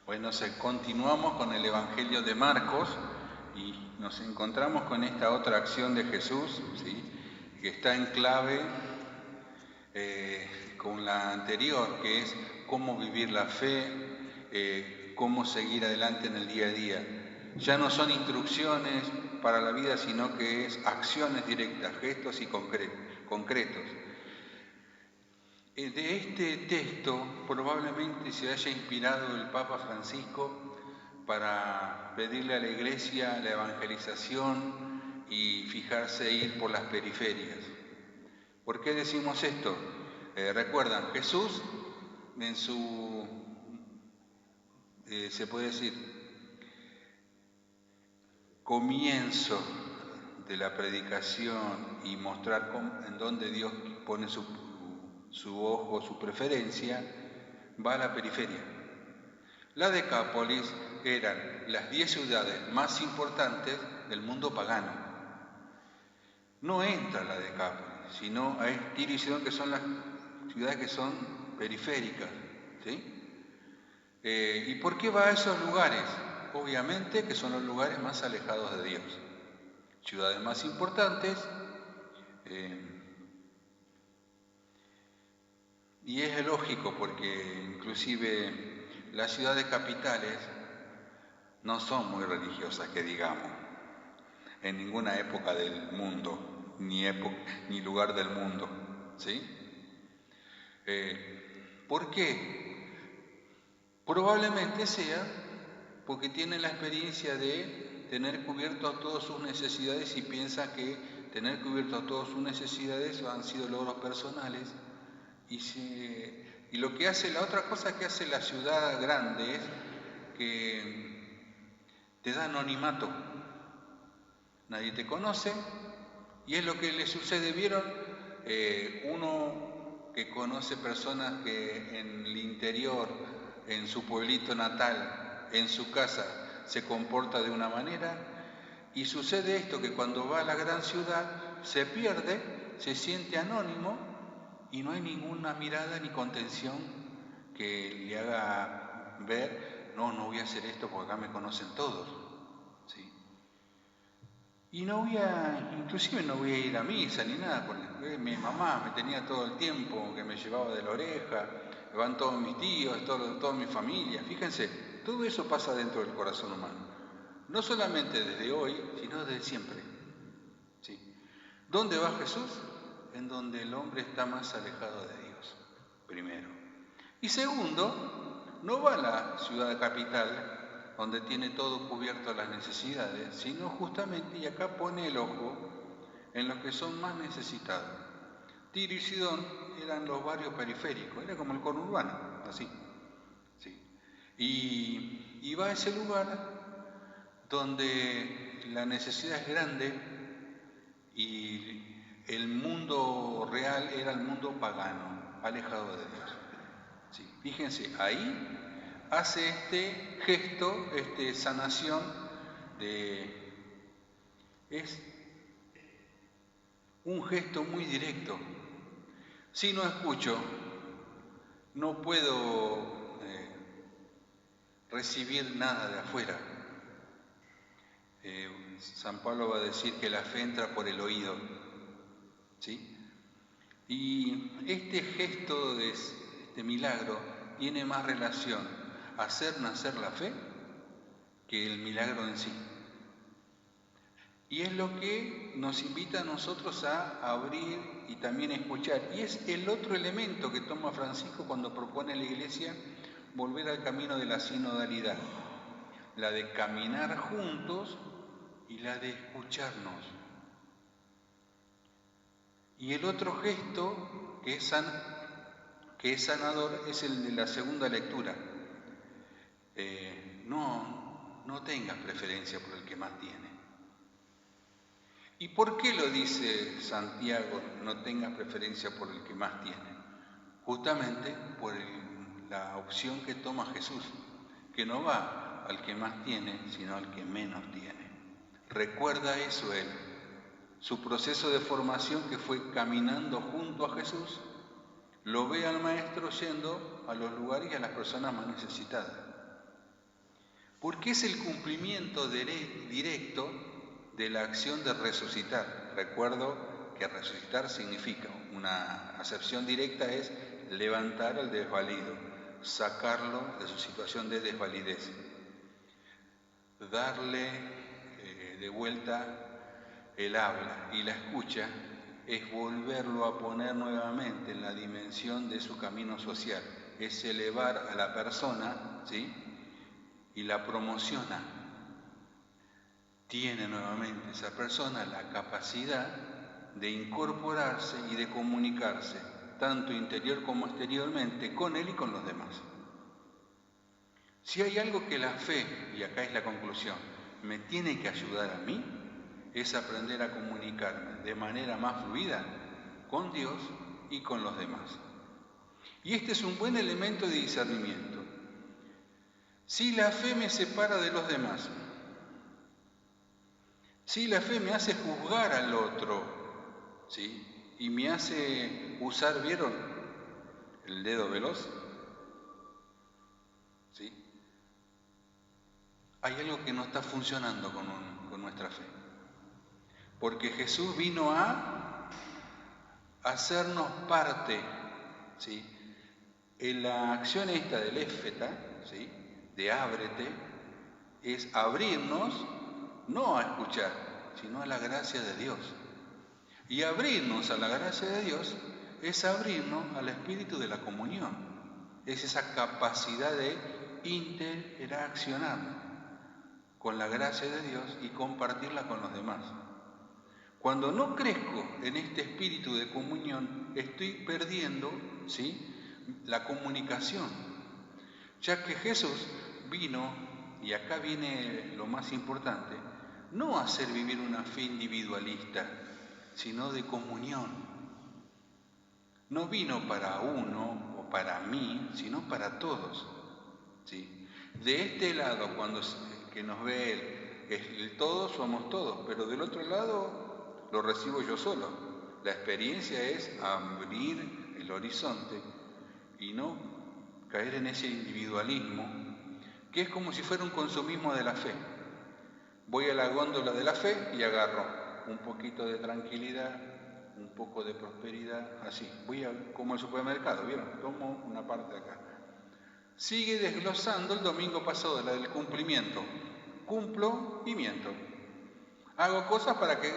Bueno, continuamos con el Evangelio de Marcos y nos encontramos con esta otra acción de Jesús, ¿sí?, que está en clave con la anterior, que es cómo vivir la fe, cómo seguir adelante en el día a día. Ya no son instrucciones para la vida, sino que es acciones directas, gestos y concretos. De este texto probablemente se haya inspirado el Papa Francisco para pedirle a la Iglesia la evangelización y fijarse ir por las periferias. ¿Por qué decimos esto? Recuerdan, Jesús en su, se puede decir, comienzo de la predicación y mostrar en dónde Dios pone su ojo, su preferencia, va a la periferia. La Decápolis eran las 10 ciudades más importantes del mundo pagano. No entra la Decápolis, sino a Tiro y Sidón, que son las ciudades que son periféricas, ¿sí? ¿Y por qué va a esos lugares? Obviamente que son los lugares más alejados de Dios. Ciudades más importantes, y es lógico porque inclusive las ciudades capitales no son muy religiosas, que digamos, en ninguna época del mundo, ni lugar del mundo, ¿sí? ¿Por qué? Probablemente sea porque tienen la experiencia de tener cubiertos todas sus necesidades y piensa que tener cubiertos todas sus necesidades han sido logros personales. Y lo que hace, la otra cosa que hace la ciudad grande es que te da anonimato. Nadie te conoce y es lo que le sucede. ¿Vieron? Uno que conoce personas que en el interior, en su pueblito natal, en su casa, se comporta de una manera, y sucede esto, que cuando va a la gran ciudad se pierde, se siente anónimo y no hay ninguna mirada ni contención que le haga ver, no voy a hacer esto porque acá me conocen todos, ¿sí? Y inclusive no voy a ir a misa ni nada, porque mi mamá me tenía todo el tiempo, que me llevaba de la oreja, van todos mis tíos, toda mi familia. Fíjense, todo eso pasa dentro del corazón humano. No solamente desde hoy, sino desde siempre, ¿sí? ¿Dónde va Jesús? En donde el hombre está más alejado de Dios, primero. Y segundo, no va a la ciudad capital, donde tiene todo cubierto las necesidades, sino justamente, y acá pone el ojo, en los que son más necesitados. Tiro y Sidón eran los barrios periféricos, era como el conurbano, así, ¿sí? Y va a ese lugar donde la necesidad es grande y el mundo real era el mundo pagano, alejado de Dios. Sí, fíjense, ahí hace este gesto, sanación es un gesto muy directo. Si no escucho, no puedo recibir nada de afuera. San Pablo va a decir que la fe entra por el oído, ¿sí? Y este gesto de este milagro tiene más relación a hacer nacer la fe que el milagro en sí. Y es lo que nos invita a nosotros a abrir y también a escuchar. Y es el otro elemento que toma Francisco cuando propone a la Iglesia volver al camino de la sinodalidad. La de caminar juntos y la de escucharnos. Y el otro gesto que es sanador es el de la segunda lectura. No tengas preferencia por el que más tiene. ¿Y por qué lo dice Santiago, no tengas preferencia por el que más tiene? Justamente por la opción que toma Jesús, que no va al que más tiene, sino al que menos tiene. Recuerda eso él. Su proceso de formación, que fue caminando junto a Jesús, lo ve al maestro yendo a los lugares y a las personas más necesitadas. Porque es el cumplimiento directo de la acción de resucitar. Recuerdo que resucitar significa, una acepción directa es levantar al desvalido, sacarlo de su situación de desvalidez, darle de vuelta el habla y la escucha, es volverlo a poner nuevamente en la dimensión de su camino social, es elevar a la persona, ¿sí?, y la promociona. Tiene nuevamente esa persona la capacidad de incorporarse y de comunicarse, tanto interior como exteriormente, con él y con los demás. Si hay algo que la fe, y acá es la conclusión, me tiene que ayudar a mí, es aprender a comunicarme de manera más fluida con Dios y con los demás. Y este es un buen elemento de discernimiento. Si la fe me separa de los demás, si la fe me hace juzgar al otro, ¿sí?, y me hace usar, ¿vieron?, el dedo veloz, ¿sí?, hay algo que no está funcionando con nuestra fe. Porque Jesús vino a hacernos parte, ¿sí?, en la acción esta del éfeta, ¿sí?, de ábrete, es abrirnos no a escuchar, sino a la gracia de Dios. Y abrirnos a la gracia de Dios es abrirnos al espíritu de la comunión. Es esa capacidad de interaccionar con la gracia de Dios y compartirla con los demás. Cuando no crezco en este espíritu de comunión, estoy perdiendo, ¿sí?, la comunicación. Ya que Jesús vino, y acá viene lo más importante, no a hacer vivir una fe individualista, sino de comunión. No vino para uno o para mí, sino para todos, ¿sí? De este lado, cuando que nos ve Él, el todos somos todos, pero del otro lado lo recibo yo solo. La experiencia es abrir el horizonte y no caer en ese individualismo, que es como si fuera un consumismo de la fe. Voy a la góndola de la fe y agarro un poquito de tranquilidad, un poco de prosperidad, así. Voy como al supermercado, ¿vieron? Tomo una parte de acá. Sigue desglosando el domingo pasado, la del cumplimiento. Cumplo y miento. Hago cosas para que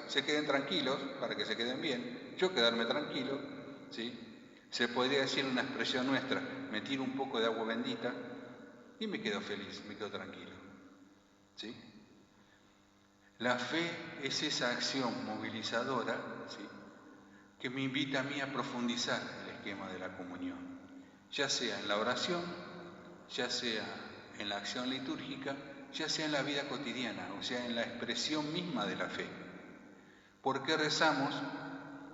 se queden tranquilos, para que se queden bien. Yo quedarme tranquilo, ¿sí? Se podría decir una expresión nuestra, me tiro un poco de agua bendita y me quedo feliz, me quedo tranquilo, ¿sí? La fe es esa acción movilizadora, ¿sí?, que me invita a mí a profundizar el esquema de la comunión, ya sea en la oración, ya sea en la acción litúrgica, ya sea en la vida cotidiana, o sea, en la expresión misma de la fe. ¿Por qué rezamos?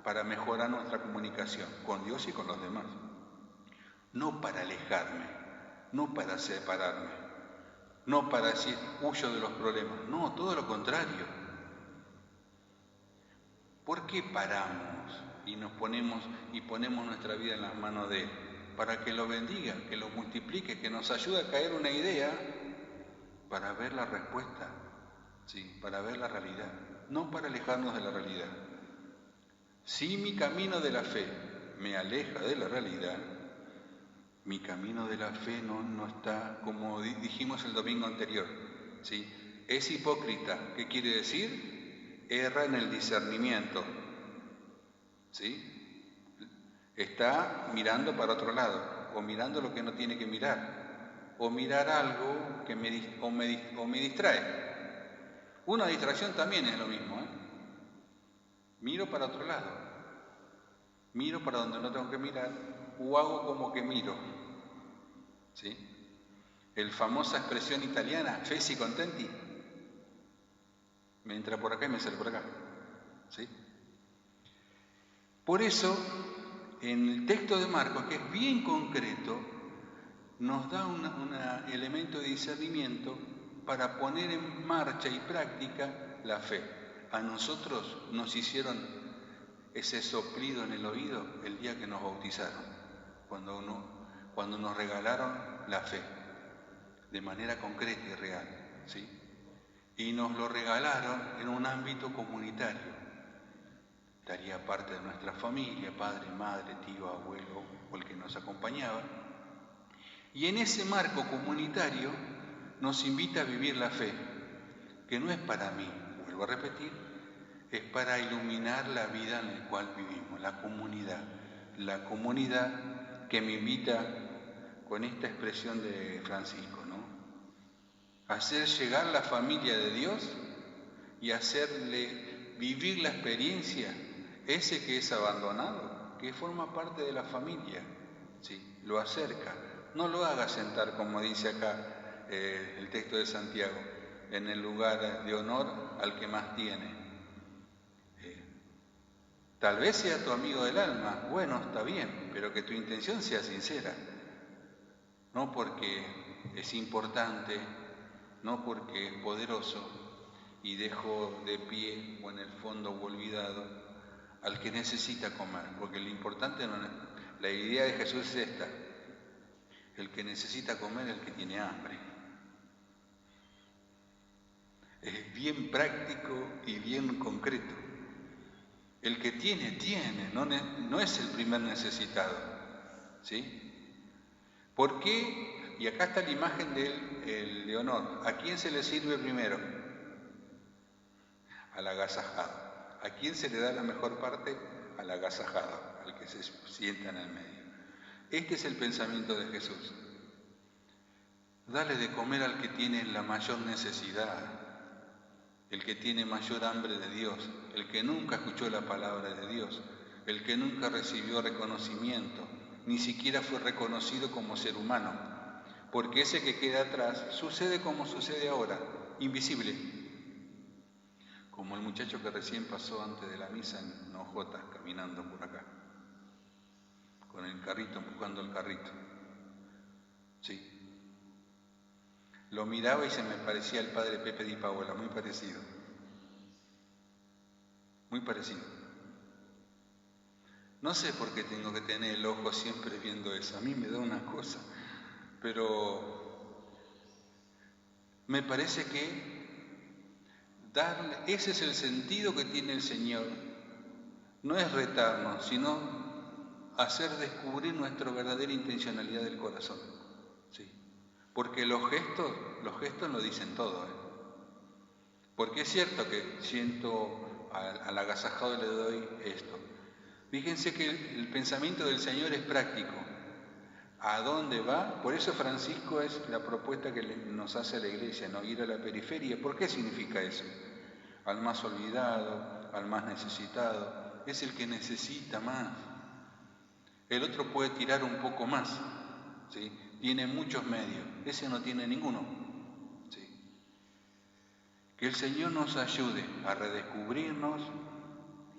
Para mejorar nuestra comunicación con Dios y con los demás. No para alejarme, no para separarme, no para decir huyo de los problemas, no, todo lo contrario. ¿Por qué paramos y ponemos nuestra vida en las manos de Él? Para que lo bendiga, que lo multiplique, que nos ayude a caer una idea para ver la respuesta, ¿sí?, para ver la realidad, no para alejarnos de la realidad. Si mi camino de la fe me aleja de la realidad, mi camino de la fe no está, como dijimos el domingo anterior, ¿sí?, es hipócrita. ¿Qué quiere decir? Erra en el discernimiento, ¿sí? Está mirando para otro lado, o mirando lo que no tiene que mirar, o mirar algo que me distrae. Una distracción también es lo mismo, ¿eh? Miro para otro lado, miro para donde no tengo que mirar, o hago como que miro, ¿sí? La famosa expresión italiana, feci contenti, me entra por acá y me sale por acá, ¿sí? Por eso, en el texto de Marcos, que es bien concreto, nos da un elemento de discernimiento para poner en marcha y práctica la fe. A nosotros nos hicieron ese soplido en el oído el día que nos bautizaron, cuando nos regalaron la fe. de manera concreta y real, ¿sí? Y nos lo regalaron en un ámbito comunitario. Estaría parte de nuestra familia, padre, madre, tío, abuelo o el que nos acompañaba. Y en ese marco comunitario nos invita a vivir la fe, que no es para mí, vuelvo a repetir, es para iluminar la vida en la cual vivimos, la comunidad que me invita con esta expresión de Francisco, ¿no? Hacer llegar la familia de Dios y hacerle vivir la experiencia, ese que es abandonado, que forma parte de la familia, ¿sí? Lo acerca, no lo haga sentar, como dice acá el texto de Santiago, en el lugar de honor al que más tiene. Tal vez sea tu amigo del alma, bueno, está bien, pero que tu intención sea sincera, no porque es importante, no porque es poderoso y dejo de pie o en el fondo o olvidado al que necesita comer, porque lo importante, la idea de Jesús es esta: el que necesita comer es el que tiene hambre. Es bien práctico y bien concreto. El que tiene, no es el primer necesitado, ¿sí? ¿Por qué? Y acá está la imagen del de honor. ¿A quién se le sirve primero? Al agasajado. ¿A quién se le da la mejor parte? Al agasajado, al que se sienta en el medio. Este es el pensamiento de Jesús. Dale de comer al que tiene la mayor necesidad, el que tiene mayor hambre de Dios, el que nunca escuchó la palabra de Dios, el que nunca recibió reconocimiento, ni siquiera fue reconocido como ser humano, porque ese que queda atrás sucede como sucede ahora, invisible, como el muchacho que recién pasó antes de la misa en Nojotas, caminando por acá, con el carrito, empujando el carrito, ¿sí? Lo miraba y se me parecía al padre Pepe Di Paola, muy parecido. Muy parecido. No sé por qué tengo que tener el ojo siempre viendo eso. A mí me da una cosa. Pero me parece que ese es el sentido que tiene el Señor. No es retarnos, sino hacer descubrir nuestra verdadera intencionalidad del corazón. ¿Sí? Porque los gestos lo dicen todo, ¿eh? Porque es cierto que siento al agasajado le doy esto. Fíjense que el pensamiento del Señor es práctico. ¿A dónde va? Por eso Francisco es la propuesta que nos hace la Iglesia, no ir a la periferia. ¿Por qué significa eso? Al más olvidado, al más necesitado, es el que necesita más. El otro puede tirar un poco más, ¿sí? Tiene muchos medios, ese no tiene ninguno. Que el Señor nos ayude a redescubrirnos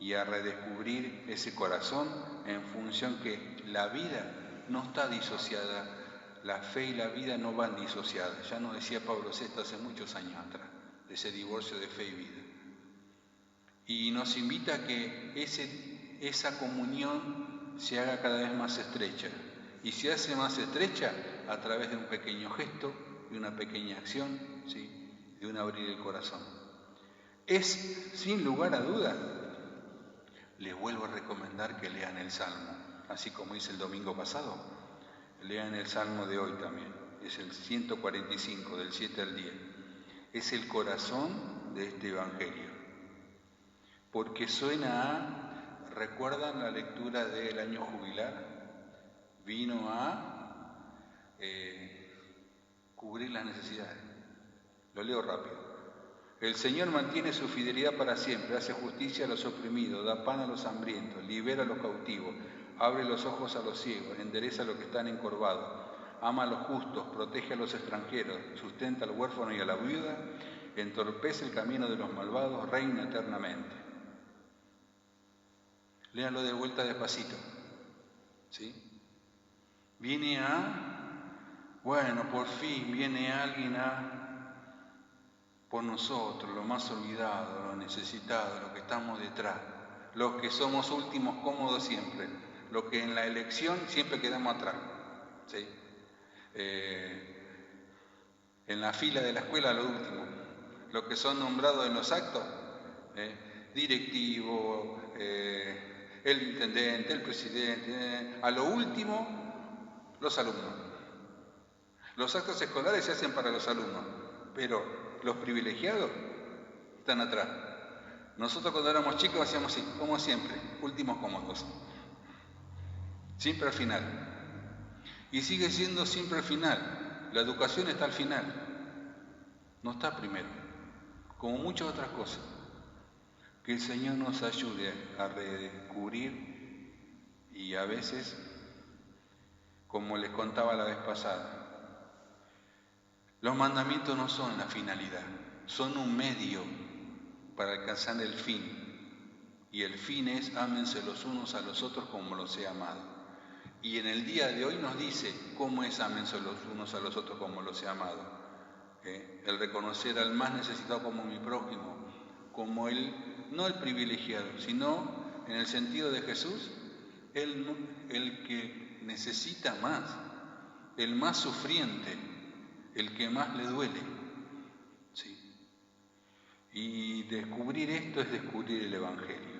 y a redescubrir ese corazón en función que la vida no está disociada, la fe y la vida no van disociadas. Ya nos decía Pablo VI hace muchos años atrás, de ese divorcio de fe y vida. Y nos invita a que esa comunión se haga cada vez más estrecha. Y se hace más estrecha a través de un pequeño gesto, de una pequeña acción, ¿sí? De un abrir el corazón. Es, sin lugar a duda, les vuelvo a recomendar que lean el Salmo, así como hice el domingo pasado. Lean el Salmo de hoy también, es el 145, del 7 al 10. Es el corazón de este Evangelio, porque ¿recuerdan la lectura del año jubilar? Vino a cubrir las necesidades. Lo leo rápido. El Señor mantiene su fidelidad para siempre, hace justicia a los oprimidos, da pan a los hambrientos, libera a los cautivos, abre los ojos a los ciegos, endereza a los que están encorvados, ama a los justos, protege a los extranjeros, sustenta al huérfano y a la viuda, entorpece el camino de los malvados, reina eternamente. Léanlo de vuelta despacito, ¿sí? Por fin viene alguien por nosotros, los más olvidados, los necesitados, los que estamos detrás, los que somos últimos cómodos siempre, los que en la elección siempre quedamos atrás, ¿sí? en la fila de la escuela, lo último. Los que son nombrados en los actos, directivo, el intendente, el presidente, a lo último, los alumnos. Los actos escolares se hacen para los alumnos, pero los privilegiados están atrás. Nosotros cuando éramos chicos hacíamos así, como siempre, últimos cómodos. Siempre al final. Y sigue siendo siempre al final. La educación está al final. No está primero. Como muchas otras cosas. Que el Señor nos ayude a redescubrir y a veces, como les contaba la vez pasada, los mandamientos no son la finalidad, son un medio para alcanzar el fin. Y el fin es ámense los unos a los otros como los he amado. Y en el día de hoy nos dice cómo es ámense los unos a los otros como los he amado. El reconocer al más necesitado como mi prójimo, como no el privilegiado, sino en el sentido de Jesús, el que necesita más, el más sufriente, el que más le duele. ¿Sí? Y descubrir esto es descubrir el Evangelio.